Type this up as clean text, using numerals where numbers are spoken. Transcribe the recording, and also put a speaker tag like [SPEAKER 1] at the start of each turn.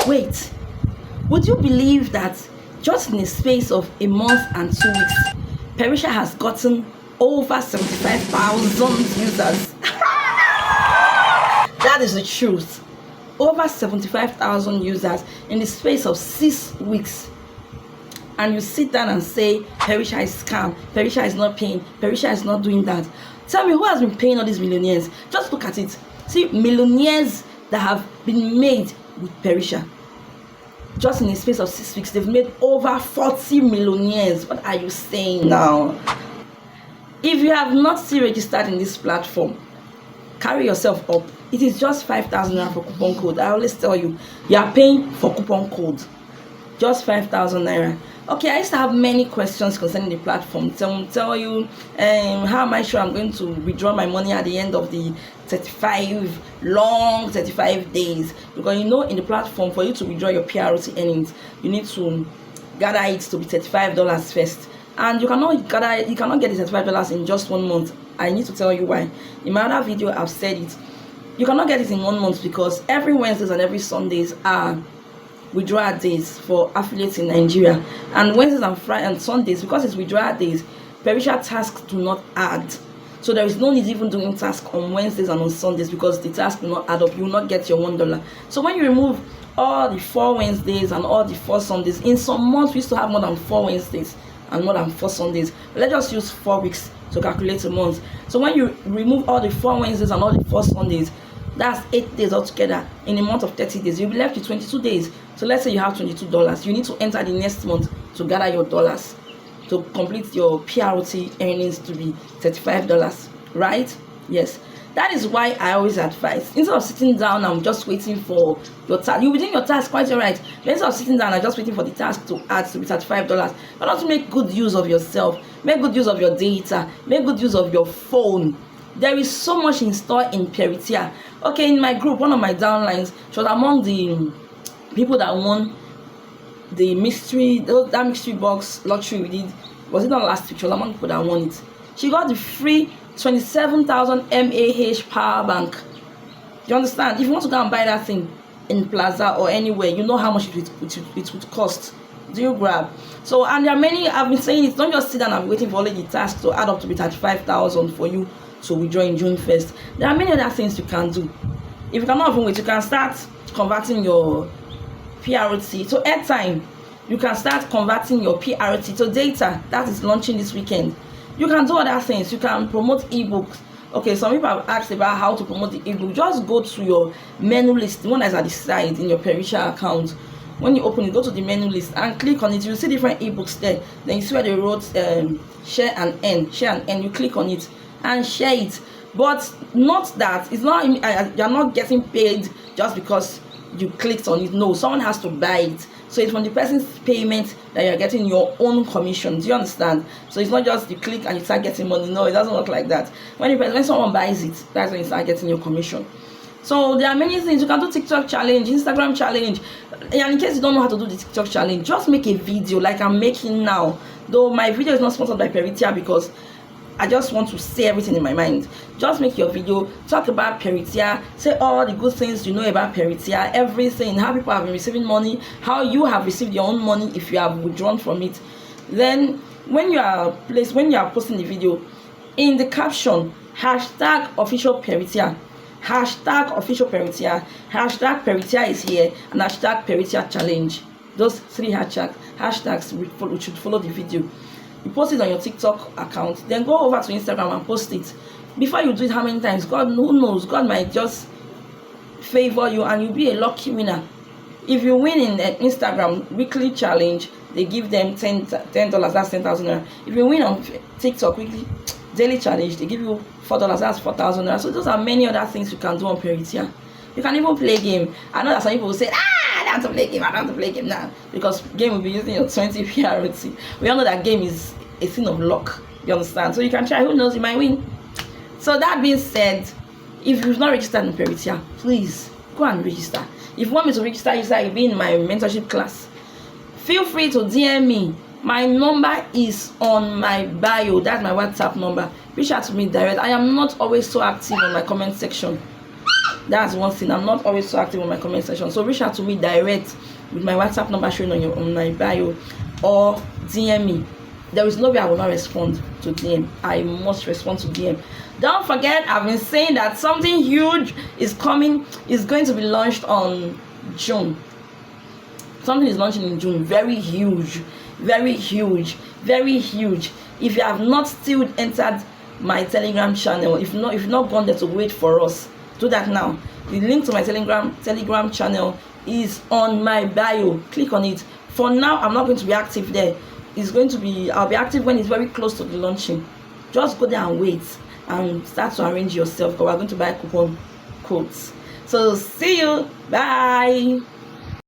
[SPEAKER 1] Wait, would you believe that just in a space of a month and 2 weeks, Peritia has gotten over 75,000 users? That is the truth. Over 75,000 users in the space of 6 weeks. And you sit down and say, Peritia is scam, Peritia is not paying, Peritia is not doing that. Tell me, who has been paying all these millionaires? Just look at it. See, millionaires that have been made with Peritia. Just in the space of 6 weeks, they've made over 40 millionaires. What are you saying now? If you have not still registered in this platform, carry yourself up. It is just 5,000 naira for coupon code. I always tell you, you are paying for coupon code. Just 5,000 naira. Okay, I used to have many questions concerning the platform. Tell you, how am I sure I'm going to withdraw my money at the end of the 35 days? Because you know, in the platform, for you to withdraw your PROT earnings, you need to gather it to be $35 first. And you cannot get the $35 in just 1 month. I need to tell you why. In my other video, I've said it. You cannot get it in 1 month because every Wednesdays and every Sundays are withdrawal days for affiliates in Nigeria. And Wednesdays and Fridays and Sundays, because it's withdrawal days, Peritia tasks do not add. So there is no need even doing tasks on Wednesdays and on Sundays because the tasks do not add up. You will not get your $1. So when you remove all the 4 Wednesdays and all the 4 Sundays, in some months we used to have more than 4 Wednesdays and more than 4 Sundays. But let's just use 4 weeks to calculate a month. So when you remove all the 4 Wednesdays and all the 4 Sundays, that's 8 days altogether. In a month of 30 days, you'll be left with 22 days. So let's say you have $22. You need to enter the next month to gather your dollars to complete your PROT earnings to be $35, right? Yes. That is why I always advise, instead of sitting down and just waiting for your task, you're within your task, quite alright. But instead of sitting down and just waiting for the task to add to be $35, but also make good use of yourself, make good use of your data, make good use of your phone. There is so much in store in Peritia. Okay, in my group, one of my downlines, she was among the people that won the that mystery box lottery we did. Was it not last week? She was among people that won it. She got the free 27,000 mAh power bank. You understand? If you want to go and buy that thing in Plaza or anywhere, you know how much it would cost. Do you grab? So, and there are many, I've been saying it, don't just sit down and be waiting for only the task to add up to be 35,000 for you to withdraw in June 1st. There are many other things you can do. If you cannot even wait, you can start converting your PROT to airtime. You can start converting your PROT to data. That is launching this weekend. You can do other things. You can promote ebooks. Okay, some people have asked about how to promote the ebook. Just go to your menu list, the one that's at the side in your Peritia account. When you open it, go to the menu list and click on it. You'll see different ebooks there. Then you see where they wrote share and earn. You click on it and share it. But not that it's not, you're not getting paid just because you clicked on it. No, someone has to buy it. So it's from the person's payment that you're getting your own commission. Do you understand? So it's not just you click and you start getting money. No, it doesn't work like that. When someone buys it, that's when you start getting your commission. So there are many things. You can do TikTok challenge, Instagram challenge. And in case you don't know how to do the TikTok challenge, just make a video like I'm making now. Though my video is not sponsored by Peritia because I just want to say everything in my mind. Just make your video, talk about Peritia, say all the good things you know about Peritia, everything, how people have been receiving money, how you have received your own money if you have withdrawn from it. Then when you are posting the video, in the caption, hashtag official Peritia, hashtag official Peritia, hashtag Peritia is here, and hashtag Peritia challenge. Those 3 hashtags which should follow the video. You post it on your TikTok account, then go over to Instagram and post it. Before you do it, how many times? God, who knows? God might just favor you and you'll be a lucky winner. If you win in an Instagram weekly challenge, they give them $10, that's 10,000 naira. If you win on TikTok weekly daily challenge, they give you $4, that's 4,000 naira. So those are many other things you can do on Peritia. You can even play game. I know that some people will say, I don't have to play game, I don't have to play game now. Because game will be using your 20 PROT. We all know that game is a thing of luck. You understand? So you can try, who knows, you might win. So that being said, if you've not registered in Peritia, please go and register. If you want me to register, you'll be in my mentorship class. Feel free to DM me. My number is on my bio. That's my WhatsApp number. Reach out to me direct. I am not always so active on my comment section. That's one thing. I'm not always so active on my comment section, so reach out to me direct with my WhatsApp number showing on my bio, or DM me. There is no way I will not respond to DM. I must respond to DM. Don't forget, I've been saying that something huge is coming, is going to be launched on June. Something is launching in June. Very huge, very huge, very huge. If you have not still entered my Telegram channel, if you've not gone there to wait for us, do that now. The link to my Telegram channel is on my bio. Click on it. For now, I'm not going to be active there. I'll be active when it's very close to the launching. Just go there and wait and start to arrange yourself, because we're going to buy coupon codes. So see you. Bye.